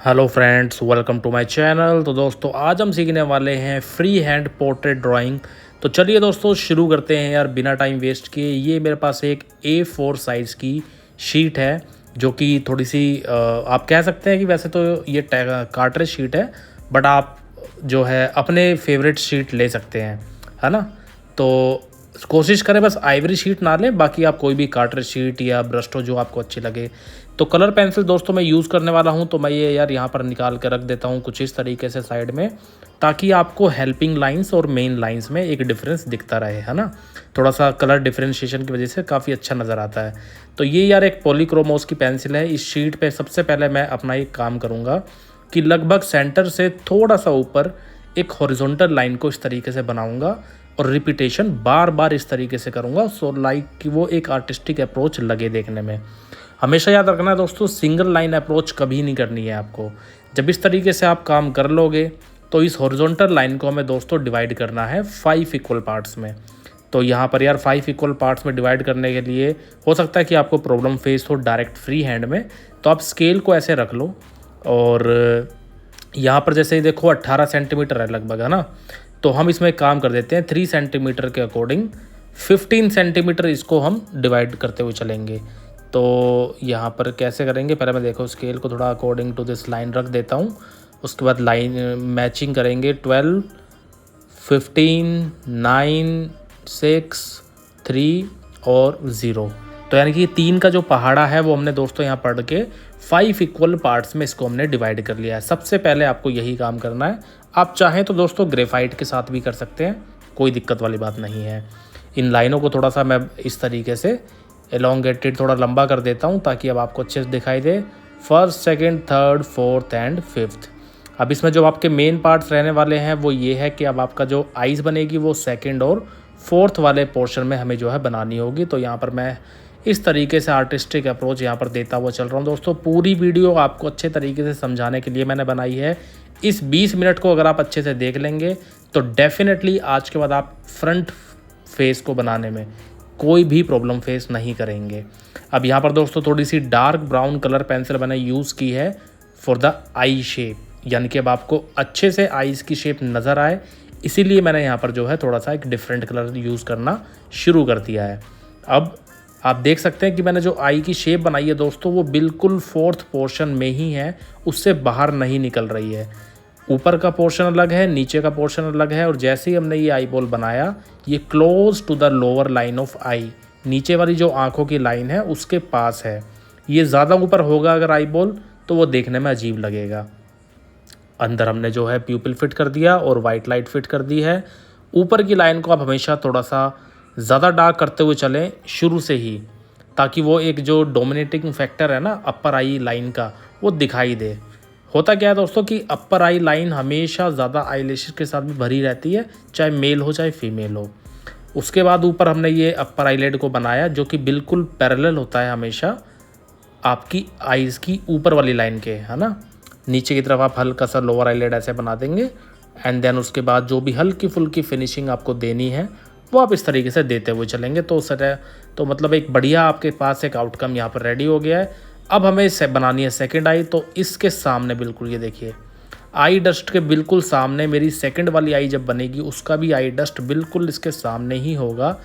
Hello friends, welcome to my channel. तो दोस्तों आज हम सीखने वाले हैं फ्री हैंड पोर्ट्रेट ड्राइंग। तो चलिए दोस्तों शुरू करते हैं यार, बिना टाइम वेस्ट किए। ये मेरे पास एक A4 साइज़ की शीट है जो कि थोड़ी सी आप कह सकते हैं कि वैसे तो ये कार्ट्रेज शीट है, बट आप जो है अपने फेवरेट शीट ले सकते हैं, है ना। तो कोशिश करें बस आइवरी शीट ना लें, बाकी आप कोई भी कार्ट्रेज शीट या ब्रश हो जो आपको अच्छी लगे। तो कलर पेंसिल दोस्तों मैं यूज़ करने वाला हूं, तो मैं ये यार यहाँ पर निकाल के रख देता हूं कुछ इस तरीके से साइड में, ताकि आपको हेल्पिंग लाइंस और मेन लाइंस में एक डिफरेंस दिखता रहे, है ना। थोड़ा सा कलर डिफरेंशिएशन की वजह से काफ़ी अच्छा नज़र आता है। तो ये यार एक पॉलीक्रोमोस की पेंसिल है। इस शीट पर सबसे पहले मैं अपना एक काम करूँगा कि लगभग सेंटर से थोड़ा सा ऊपर एक हॉरिजॉन्टल लाइन को इस तरीके से बनाऊंगा और रिपीटेशन बार बार इस तरीके से करूंगा, सो लाइक कि वो एक आर्टिस्टिक अप्रोच लगे देखने में। हमेशा याद रखना है दोस्तों, सिंगल लाइन अप्रोच कभी नहीं करनी है आपको। जब इस तरीके से आप काम कर लोगे तो इस हॉरिजॉन्टल लाइन को हमें दोस्तों डिवाइड करना है 5 इक्वल पार्ट्स में। तो यहाँ पर यार 5 इक्वल पार्ट्स में डिवाइड करने के लिए हो सकता है कि आपको प्रॉब्लम फेस हो डायरेक्ट फ्री हैंड में, तो आप स्केल को ऐसे रख लो और यहाँ पर जैसे ही देखो 18 सेंटीमीटर है लगभग, है ना। तो हम इसमें काम कर देते हैं 3 सेंटीमीटर के अकॉर्डिंग 15 सेंटीमीटर इसको हम डिवाइड करते हुए चलेंगे। तो यहाँ पर कैसे करेंगे, पहले मैं देखो स्केल को थोड़ा अकॉर्डिंग टू दिस लाइन रख देता हूँ। उसके बाद लाइन मैचिंग करेंगे 12, 15, 9, 6, 3 और 0। तो यानी कि 3 का जो पहाड़ा है वो हमने दोस्तों यहाँ पढ़ के 5 इक्वल पार्ट्स में इसको हमने डिवाइड कर लिया है। सबसे पहले आपको यही काम करना है। आप चाहें तो दोस्तों ग्रेफाइट के साथ भी कर सकते हैं, कोई दिक्कत वाली बात नहीं है। इन लाइनों को थोड़ा सा मैं इस तरीके से एलोंगेटेड थोड़ा लंबा कर देता हूँ ताकि अब आपको अच्छे से दिखाई दे। First, second, third, fourth and fifth. अब इसमें जो आपके मेन पार्ट्स रहने वाले हैं वो ये है कि अब आपका जो आइज़ बनेगी वो सेकंड और फोर्थ वाले पोर्शन में हमें जो है बनानी होगी। तो यहाँ पर मैं इस तरीके से आर्टिस्टिक अप्रोच यहाँ पर देता हुआ चल रहा हूँ। दोस्तों पूरी वीडियो आपको अच्छे तरीके से समझाने के लिए मैंने बनाई है। इस 20 मिनट को अगर आप अच्छे से देख लेंगे तो डेफिनेटली आज के बाद आप फ्रंट फेस को बनाने में कोई भी प्रॉब्लम फेस नहीं करेंगे। अब यहाँ पर दोस्तों थोड़ी सी डार्क ब्राउन कलर पेंसिल मैंने यूज़ की है फॉर द आई शेप, यानी कि अब आपको अच्छे से आईज़ की शेप नज़र आए, इसीलिए मैंने यहाँ पर जो है थोड़ा सा एक डिफरेंट कलर यूज़ करना शुरू कर दिया है। अब आप देख सकते हैं कि मैंने जो आई की शेप बनाई है दोस्तों वो बिल्कुल फोर्थ पोर्शन में ही है, उससे बाहर नहीं निकल रही है। ऊपर का पोर्शन अलग है, नीचे का पोर्शन अलग है, और जैसे ही हमने ये आई बॉल बनाया ये close to the lower line of eye, नीचे वाली जो आंखों की लाइन है उसके पास है। ये ज़्यादा ऊपर होगा अगर आई बॉल तो वो देखने में अजीब लगेगा। अंदर हमने जो है प्यूपिल फिट कर दिया और वाइट लाइट फिट कर दी है। ऊपर की लाइन को आप हमेशा थोड़ा सा ज़्यादा डार्क करते हुए चलें शुरू से ही, ताकि वो एक जो डोमिनेटिंग फैक्टर है ना अपर आई लाइन का वो दिखाई दे। होता क्या है दोस्तों कि अपर आई लाइन हमेशा ज़्यादा आईलैशेस के साथ भी भरी रहती है, चाहे मेल हो चाहे फीमेल हो। उसके बाद ऊपर हमने ये अपर आईलेड को बनाया जो कि बिल्कुल पैरेलल होता है हमेशा आपकी आईज़ की ऊपर वाली लाइन के, है ना। नीचे की तरफ आप हल्का सा लोअर आईलेड ऐसे बना देंगे एंड देन उसके बाद जो भी हल्की फुल्की फिनिशिंग आपको देनी है वो आप इस तरीके से देते हुए चलेंगे। तो मतलब एक बढ़िया आपके पास एक आउटकम यहाँ पर रेडी हो गया है। अब हमें इसे बनानी है सेकंड आई। तो इसके सामने बिल्कुल ये देखिए आई डस्ट के बिल्कुल सामने मेरी सेकंड वाली आई जब बनेगी उसका भी आई डस्ट बिल्कुल इसके सामने ही होगा।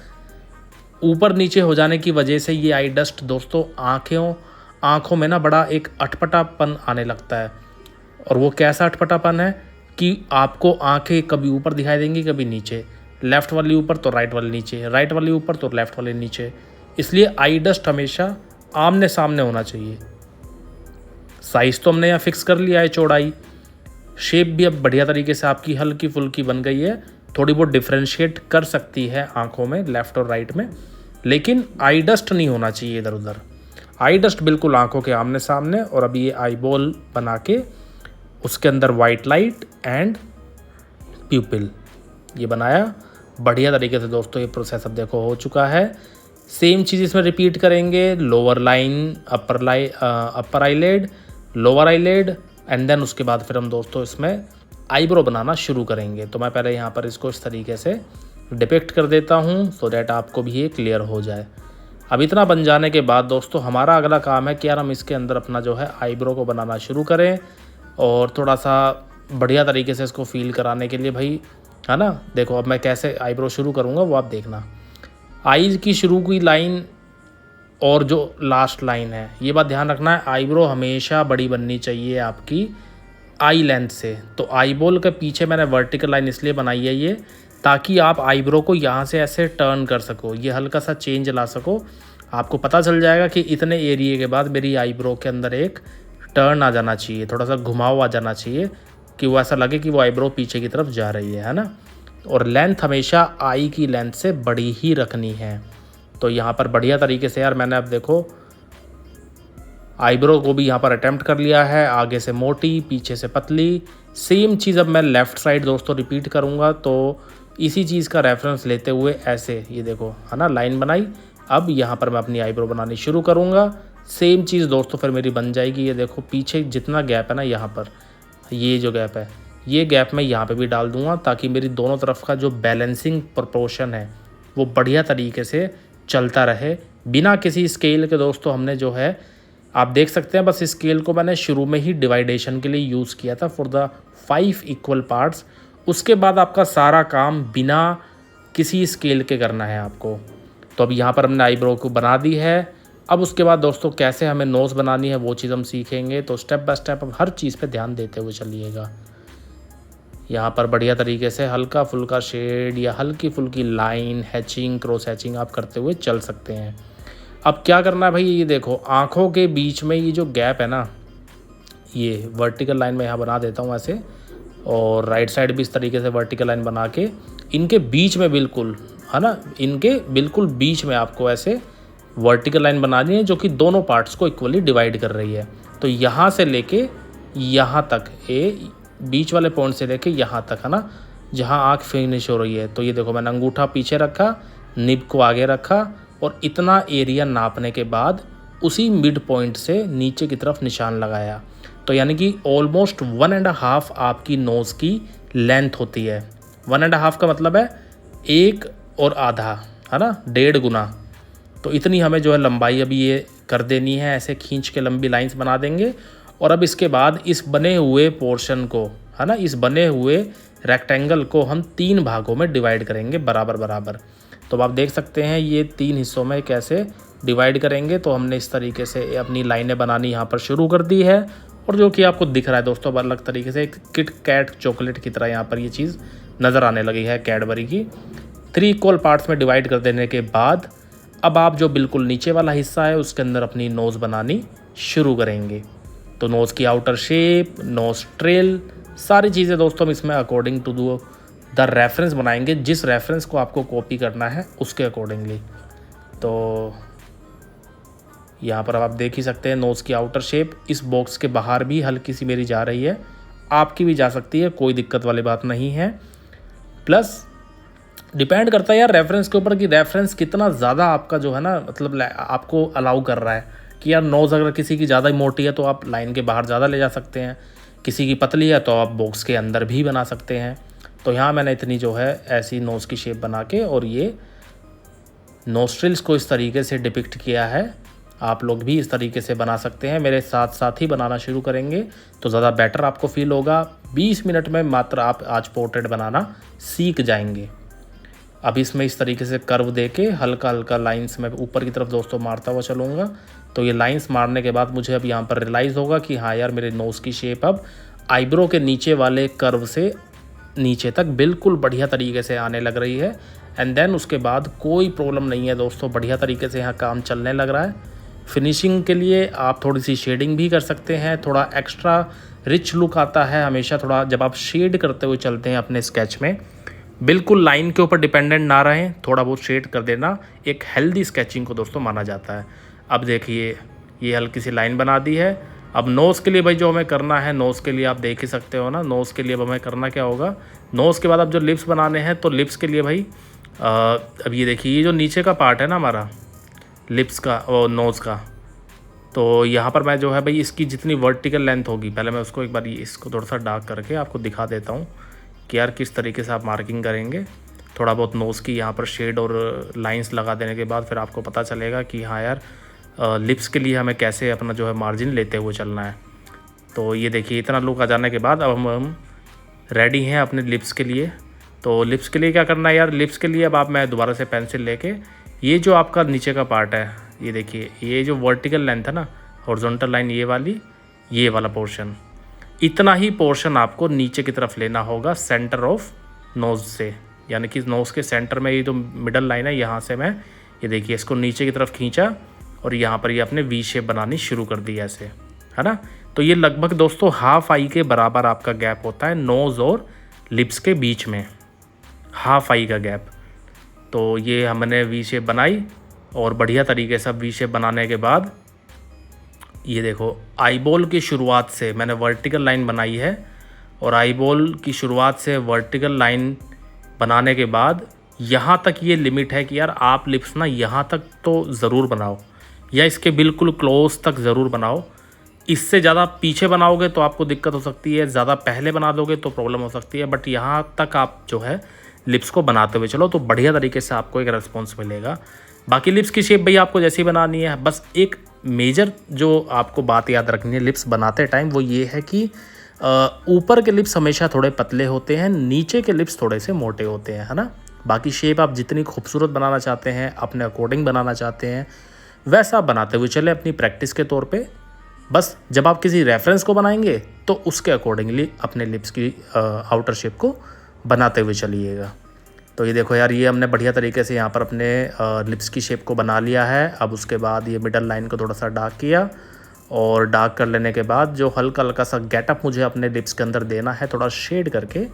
ऊपर नीचे हो जाने की वजह से ये आई डस्ट दोस्तों आँखों में ना बड़ा एक अटपटापन आने लगता है। और वो कैसा अटपटापन है कि आपको आंखें कभी ऊपर दिखाई देंगी कभी नीचे, लेफ़्ट वाली ऊपर तो राइट वाली नीचे, राइट वाली ऊपर तो लेफ़्ट वाली नीचे। इसलिए आई डस्ट हमेशा आमने सामने होना चाहिए। साइज़ तो हमने यहाँ फिक्स कर लिया है, चौड़ाई, शेप भी अब बढ़िया तरीके से आपकी हल्की फुल्की बन गई है। थोड़ी बहुत डिफ्रेंशिएट कर सकती है आंखों में लेफ़्ट और राइट में, लेकिन आई डस्ट नहीं होना चाहिए इधर उधर। आई डस्ट बिल्कुल आंखों के आमने सामने। और अभी ये आई बॉल बना के उसके अंदर वाइट लाइट एंड प्यूपिल ये बनाया बढ़िया तरीके से। दोस्तों ये प्रोसेस अब देखो हो चुका है। सेम चीज़ इसमें रिपीट करेंगे, lower line, upper eyelid, lower eyelid and then उसके बाद फिर हम दोस्तों इसमें आईब्रो बनाना शुरू करेंगे। तो मैं पहले यहाँ पर इसको इस तरीके से डिपिक्ट कर देता हूँ सो डैट आपको भी ये क्लियर हो जाए। अब इतना बन जाने के बाद दोस्तों हमारा अगला काम है कि यार हम इसके अंदर अपना जो है आईब्रो को बनाना शुरू करें। और थोड़ा सा बढ़िया तरीके से इसको फील कराने के लिए भाई, है ना। देखो अब मैं कैसे आईब्रो शुरू करूँगा वो आप देखना। आईज़ की शुरू की लाइन और जो लास्ट लाइन है, ये बात ध्यान रखना है, आईब्रो हमेशा बड़ी बननी चाहिए आपकी आई लेंथ से। तो आईबॉल के पीछे मैंने वर्टिकल लाइन इसलिए बनाई है ये, ताकि आप आईब्रो को यहाँ से ऐसे टर्न कर सको, ये हल्का सा चेंज ला सको। आपको पता चल जाएगा कि इतने एरिया के बाद मेरी आईब्रो के अंदर एक टर्न आ जाना चाहिए, थोड़ा सा घुमाव आ जाना चाहिए, कि वो ऐसा लगे कि वो आईब्रो पीछे की तरफ जा रही है ना। और लेंथ हमेशा आई की लेंथ से बड़ी ही रखनी है। तो यहाँ पर बढ़िया तरीके से यार मैंने अब देखो आईब्रो को भी यहाँ पर अटेम्प्ट कर लिया है, आगे से मोटी पीछे से पतली। सेम चीज़ अब मैं लेफ़्ट साइड दोस्तों रिपीट करूँगा। तो इसी चीज़ का रेफरेंस लेते हुए ऐसे ये देखो, है ना, लाइन बनाई। अब यहाँ पर मैं अपनी आईब्रो बनानी शुरू करूँगा। सेम चीज़ दोस्तों फिर मेरी बन जाएगी। ये देखो पीछे जितना गैप है ना, यहाँ पर ये जो गैप है, ये गैप मैं यहाँ पे भी डाल दूँगा, ताकि मेरी दोनों तरफ का जो बैलेंसिंग प्रोपोर्शन है वो बढ़िया तरीके से चलता रहे, बिना किसी स्केल के। दोस्तों हमने जो है आप देख सकते हैं, बस स्केल को मैंने शुरू में ही डिवाइडेशन के लिए यूज़ किया था फॉर द 5 इक्वल पार्ट्स। उसके बाद आपका सारा काम बिना किसी स्केल के करना है आपको। तो अब यहाँ पर हमने आईब्रो को बना दी है। अब उसके बाद दोस्तों कैसे हमें नोज़ बनानी है वो चीज़ हम सीखेंगे। तो स्टेप बाय स्टेप अब हर चीज़ पे ध्यान देते हुए चलिएगा। यहाँ पर बढ़िया तरीके से हल्का फुल्का शेड या हल्की फुल्की लाइन, हैचिंग, क्रॉस हैचिंग आप करते हुए चल सकते हैं। अब क्या करना है भाई, ये देखो आँखों के बीच में ये जो गैप है ना, ये वर्टिकल लाइन में यहाँ बना देता हूँ ऐसे, और राइट साइड भी इस तरीके से वर्टिकल लाइन बना के इनके बीच में बिल्कुल, है ना, इनके बिल्कुल बीच में आपको ऐसे वर्टिकल लाइन बनानी है, जो कि दोनों पार्ट्स को इक्वली डिवाइड कर रही है। तो यहाँ से लेके यहाँ तक, बीच वाले पॉइंट से लेके यहाँ तक, है ना, जहाँ आँख फिनिश हो रही है। तो ये देखो मैंने अंगूठा पीछे रखा, निब को आगे रखा, और इतना एरिया नापने के बाद उसी मिड पॉइंट से नीचे की तरफ निशान लगाया। तो यानी कि ऑलमोस्ट 1.5 आपकी नोज़ की लेंथ होती है। 1.5 का मतलब है 1 और आधा, है ना, 1.5 गुना। तो इतनी हमें जो है लंबाई अभी ये कर देनी है, ऐसे खींच के लंबी लाइंस बना देंगे। और अब इसके बाद इस बने हुए पोर्शन को, है ना, इस बने हुए रेक्टेंगल को हम 3 भागों में डिवाइड करेंगे बराबर बराबर। तो आप देख सकते हैं ये 3 हिस्सों में कैसे डिवाइड करेंगे। तो हमने इस तरीके से अपनी लाइनें बनानी यहाँ पर शुरू कर दी है। और जो कि आपको दिख रहा है दोस्तों अलग तरीके से एक किट कैट चॉकलेट की तरह यहाँ पर ये चीज़ नज़र आने लगी है, कैडबरी की। 3 इक्वल पार्ट्स में डिवाइड कर देने के बाद अब आप जो बिल्कुल नीचे वाला हिस्सा है उसके अंदर अपनी नोज़ बनानी शुरू करेंगे। तो नोज़ की आउटर शेप, नोज ट्रिल, सारी चीज़ें दोस्तों हम इसमें अकॉर्डिंग टू द रेफरेंस बनाएंगे, जिस रेफरेंस को आपको कॉपी करना है उसके अकॉर्डिंगली। तो यहाँ पर अब आप देख ही सकते हैं नोज़ की आउटर शेप इस बॉक्स के बाहर भी हल्की सी मेरी जा रही है, आपकी भी जा सकती है, कोई दिक्कत वाली बात नहीं है। प्लस डिपेंड करता है यार रेफरेंस के ऊपर कि रेफरेंस कितना ज़्यादा आपका जो है ना, मतलब आपको अलाउ कर रहा है कि यार नोज़ अगर किसी की ज़्यादा मोटी है तो आप लाइन के बाहर ज़्यादा ले जा सकते हैं, किसी की पतली है तो आप बॉक्स के अंदर भी बना सकते हैं। तो यहाँ मैंने इतनी जो है ऐसी नोज़ की शेप बना के और ये नोस्ट्रिल्स को इस तरीके से डिपिक्ट किया है। आप लोग भी इस तरीके से बना सकते हैं, मेरे साथ साथ ही बनाना शुरू करेंगे तो ज़्यादा बेटर आपको फील होगा। 20 मिनट में मात्र आप आज पोर्ट्रेट बनाना सीख जाएंगे। अब इसमें इस तरीके से कर्व दे के हल्का हल्का लाइंस में ऊपर की तरफ दोस्तों मारता हुआ चलूँगा। तो ये लाइंस मारने के बाद मुझे अब यहाँ पर रियलाइज़ होगा कि हाँ यार मेरे नोज़ की शेप अब आईब्रो के नीचे वाले कर्व से नीचे तक बिल्कुल बढ़िया तरीके से आने लग रही है। एंड देन उसके बाद कोई प्रॉब्लम नहीं है दोस्तों, बढ़िया तरीके से यहाँ काम चलने लग रहा है। फिनिशिंग के लिए आप थोड़ी सी शेडिंग भी कर सकते हैं, थोड़ा एक्स्ट्रा रिच लुक आता है हमेशा थोड़ा जब आप शेड करते हुए चलते हैं अपने स्केच में। बिल्कुल लाइन के ऊपर डिपेंडेंट ना रहें, थोड़ा बहुत शेड कर देना एक हेल्दी स्केचिंग को दोस्तों माना जाता है। अब देखिए ये हल्की सी लाइन बना दी है। अब नोज़ के लिए भाई जो हमें करना है, नोज़ के लिए आप देख ही सकते हो ना, नोज़ के लिए अब हमें करना क्या होगा। नोज़ के बाद अब जो लिप्स बनाने हैं तो लिप्स के लिए भाई अब ये देखिए ये जो नीचे का पार्ट है ना हमारा लिप्स का और नोज़ का, तो यहाँ पर मैं जो है भाई इसकी जितनी वर्टिकल लेंथ होगी, पहले मैं उसको एक बार इसको थोड़ा सा डार्क करके आपको दिखा देता हूँ कि यार किस तरीके से आप मार्किंग करेंगे। थोड़ा बहुत नोज़ की यहाँ पर शेड और लाइंस लगा देने के बाद फिर आपको पता चलेगा कि हाँ यार लिप्स के लिए हमें कैसे अपना जो है मार्जिन लेते हुए चलना है। तो ये देखिए इतना लुक आ जाने के बाद अब हम रेडी हैं अपने लिप्स के लिए। तो लिप्स के लिए क्या करना है यार, लिप्स के लिए अब आप मैं दोबारा से पेंसिल लेके ये जो आपका नीचे का पार्ट है, ये देखिए ये जो वर्टिकल लेंथ है ना, हॉरिजॉन्टल लाइन ये वाला पोर्शन, इतना ही पोर्शन आपको नीचे की तरफ लेना होगा सेंटर ऑफ नोज़ से, यानी कि नोज़ के सेंटर में ये जो मिडल लाइन है यहाँ से मैं ये देखिए इसको नीचे की तरफ खींचा और यहाँ पर ये अपने वी शेप बनानी शुरू कर दी ऐसे, है ना। तो ये लगभग दोस्तों हाफ आई के बराबर आपका गैप होता है नोज़ और लिप्स के बीच में, हाफ आई का गैप। तो ये हमने वी शेप बनाई और बढ़िया तरीके से वी शेप बनाने के बाद ये देखो आईबॉल की शुरुआत से मैंने वर्टिकल लाइन बनाई है और आईबॉल की शुरुआत से वर्टिकल लाइन बनाने के बाद यहाँ तक ये लिमिट है कि यार आप लिप्स ना यहाँ तक तो ज़रूर बनाओ या इसके बिल्कुल क्लोज तक ज़रूर बनाओ। इससे ज़्यादा पीछे बनाओगे तो आपको दिक्कत हो सकती है, ज़्यादा पहले बना दोगे तो प्रॉब्लम हो सकती है, बट यहाँ तक आप जो है लिप्स को बनाते हुए चलो तो बढ़िया तरीके से आपको एक रिस्पॉन्स मिलेगा। बाकी लिप्स की शेप भाई आपको जैसी बनानी है, बस एक मेजर जो आपको बात याद रखनी है लिप्स बनाते टाइम वो ये है कि ऊपर के लिप्स हमेशा थोड़े पतले होते हैं, नीचे के लिप्स थोड़े से मोटे होते हैं, है ना। बाकी शेप आप जितनी खूबसूरत बनाना चाहते हैं, अपने अकॉर्डिंग बनाना चाहते हैं, वैसा बनाते हुए चले अपनी प्रैक्टिस के तौर पे। बस जब आप किसी रेफरेंस को बनाएंगे तो उसके अकॉर्डिंगली अपने लिप्स की आउटर शेप को बनाते हुए चलिएगा। तो ये देखो यार ये हमने बढ़िया तरीके से यहाँ पर अपने लिप्स की शेप को बना लिया है। अब उसके बाद ये मिडल लाइन को थोड़ा सा डार्क किया और डार्क कर लेने के बाद जो हल्का हल्का सा गेटअप मुझे अपने लिप्स के अंदर देना है थोड़ा शेड करके,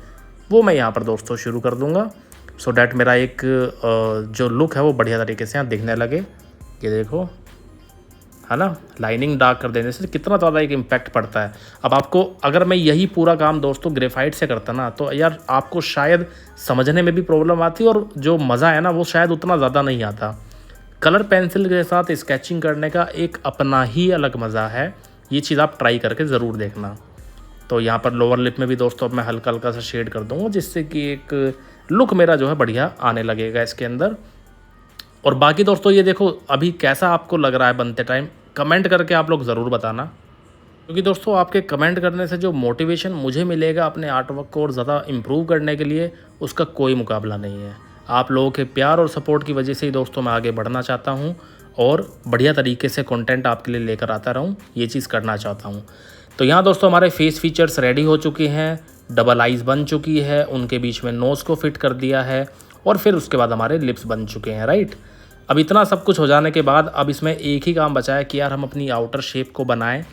वो मैं यहाँ पर दोस्तों शुरू कर दूँगा, सो डैट मेरा एक जो लुक है वो बढ़िया तरीके से यहाँ दिखने लगे। ये देखो, है ना, लाइनिंग डार्क कर देने से कितना ज़्यादा एक इम्पैक्ट पड़ता है। अब आपको अगर मैं यही पूरा काम दोस्तों ग्रेफाइट से करता ना तो यार आपको शायद समझने में भी प्रॉब्लम आती और जो मज़ा है ना वो शायद उतना ज़्यादा नहीं आता। कलर पेंसिल के साथ स्केचिंग करने का एक अपना ही अलग मज़ा है, ये चीज़ आप ट्राई करके ज़रूर देखना। तो यहाँ पर लोअर लिप में भी दोस्तों अब मैं हल्का हल्का सा शेड कर दूँगा जिससे कि एक लुक मेरा जो है बढ़िया आने लगेगा इसके अंदर। और बाकी दोस्तों ये देखो अभी कैसा आपको लग रहा है बनते टाइम, कमेंट करके आप लोग ज़रूर बताना, क्योंकि दोस्तों आपके कमेंट करने से जो मोटिवेशन मुझे मिलेगा अपने आर्ट वर्क को और ज़्यादा इम्प्रूव करने के लिए उसका कोई मुकाबला नहीं है। आप लोगों के प्यार और सपोर्ट की वजह से ही दोस्तों मैं आगे बढ़ना चाहता हूँ और बढ़िया तरीके से कंटेंट आपके लिए लेकर आता रहूँ, ये चीज़ करना चाहता हूँ। तो यहाँ दोस्तों हमारे फेस फीचर्स रेडी हो चुके हैं, डबल आइज़ बन चुकी है, उनके बीच में नोज़ को फिट कर दिया है और फिर उसके बाद हमारे लिप्स बन चुके हैं, राइट। अब इतना सब कुछ हो जाने के बाद अब इसमें एक ही काम बचा है कि यार हम अपनी आउटर शेप को बनाएं,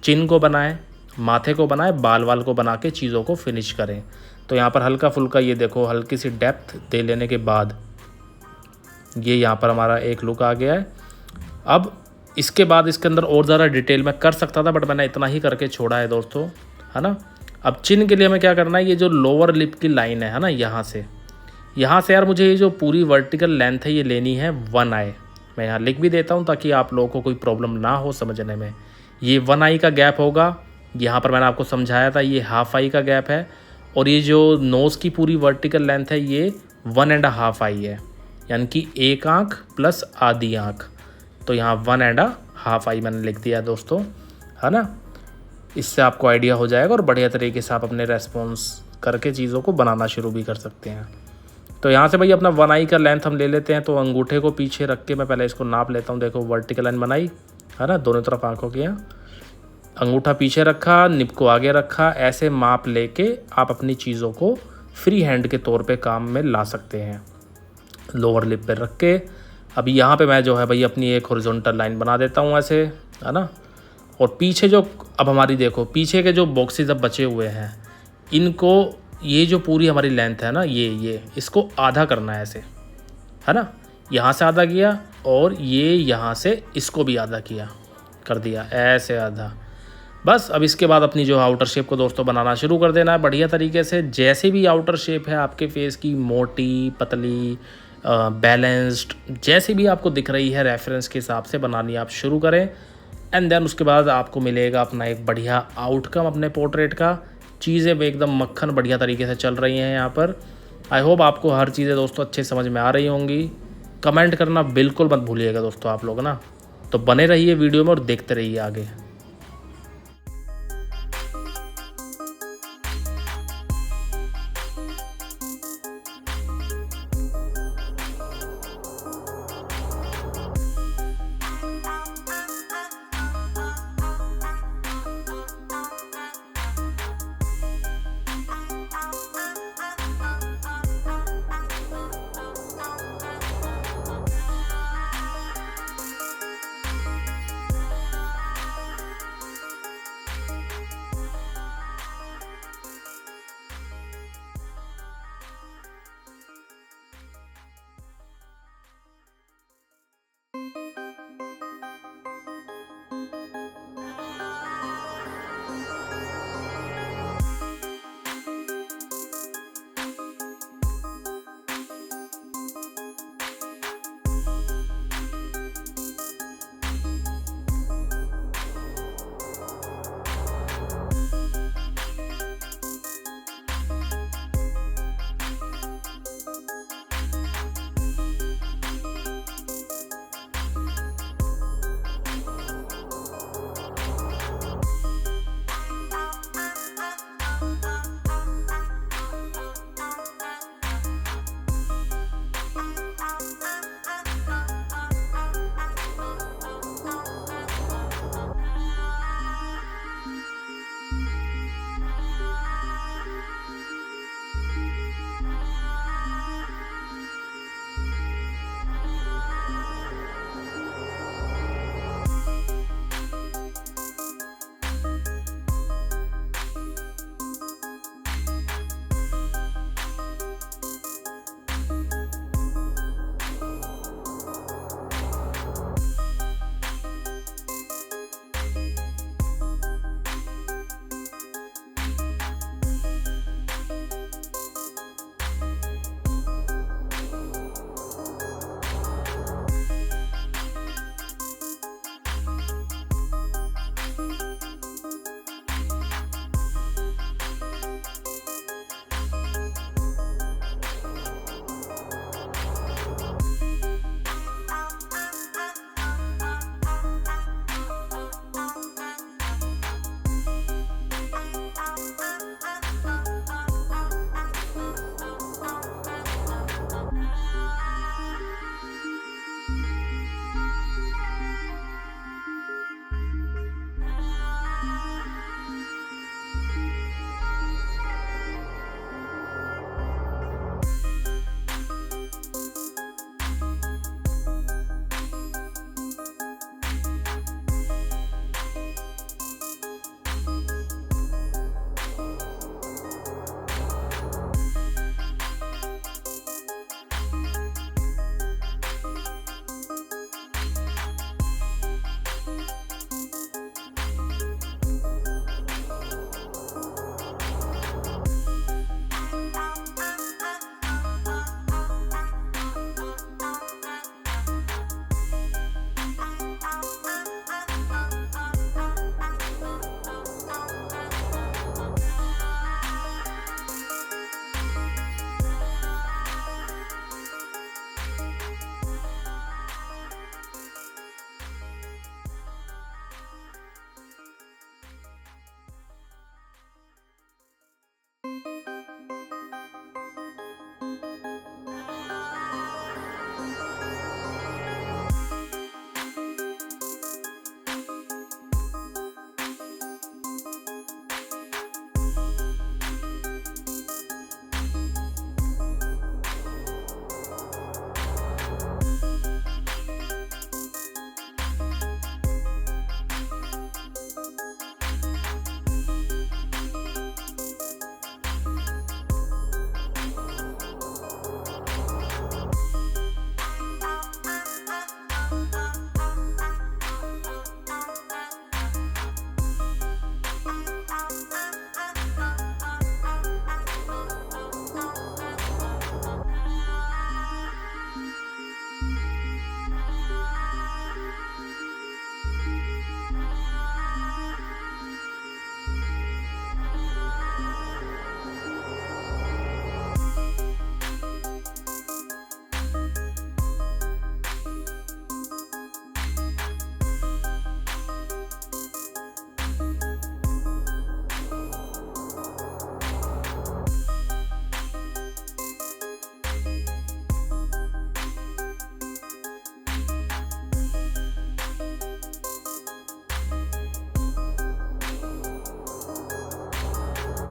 चिन को बनाएं, माथे को बनाएं, बाल वाल को बना के चीज़ों को फिनिश करें। तो यहाँ पर हल्का फुल्का ये देखो हल्की सी डेप्थ दे लेने के बाद ये यहाँ पर हमारा एक लुक आ गया है। अब इसके बाद इसके अंदर और ज़्यादा डिटेल में कर सकता था बट मैंने इतना ही करके छोड़ा है दोस्तों, है ना। अब चिन के लिए हमें क्या करना है, ये जो लोअर लिप की लाइन है ना, यहाँ से यार मुझे ये जो पूरी वर्टिकल लेंथ है ये लेनी है 1 आई। मैं यहाँ लिख भी देता हूँ ताकि आप लोगों को कोई प्रॉब्लम ना हो समझने में। ये 1 आई का गैप होगा, यहाँ पर मैंने आपको समझाया था ये हाफ आई का गैप है, और ये जो नोज़ की पूरी वर्टिकल लेंथ है ये 1.5 आई है, यानी कि एक आँख प्लस आधी आँख। तो यहाँ 1.5 आई मैंने लिख दिया दोस्तों, है ना। इससे आपको आइडिया हो जाएगा और बढ़िया तरीके से आप अपने रेस्पॉन्स करके चीज़ों को बनाना शुरू भी कर सकते हैं। तो यहाँ से भाई अपना 1 आई का लेंथ हम ले लेते हैं। तो अंगूठे को पीछे रख के मैं पहले इसको नाप लेता हूँ। देखो वर्टिकल लाइन बनाई, है ना, दोनों तरफ आँखों की। अंगूठा पीछे रखा, निप को आगे रखा, ऐसे माप लेके आप अपनी चीज़ों को फ्री हैंड के तौर पे काम में ला सकते हैं। लोअर लिप पे रख के अभी यहाँ पे मैं जो है भाई अपनी एक हॉरिजॉन्टल लाइन बना देता हूँ ऐसे, है ना। और पीछे जो अब हमारी देखो पीछे के जो बॉक्सेस अब बचे हुए हैं इनको, ये जो पूरी हमारी लेंथ है ना ये इसको आधा करना है ऐसे, है ना। यहाँ से आधा किया और ये यहाँ से इसको भी आधा किया कर दिया ऐसे आधा। बस अब इसके बाद अपनी जो आउटर शेप को दोस्तों बनाना शुरू कर देना है बढ़िया तरीके से। जैसे भी आउटर शेप है आपके फेस की, मोटी पतली बैलेंस्ड, जैसे भी आपको दिख रही है रेफरेंस के हिसाब से बनानी आप शुरू करें। एंड देन उसके बाद आपको मिलेगा अपना एक बढ़िया आउटकम अपने पोर्ट्रेट का। चीज़ें एकदम मक्खन बढ़िया तरीके से चल रही हैं यहाँ पर। आई होप आपको हर चीज़ें दोस्तों अच्छे समझ में आ रही होंगी। कमेंट करना बिल्कुल मत भूलिएगा दोस्तों आप लोग ना। तो बने रहिए वीडियो में और देखते रहिए आगे।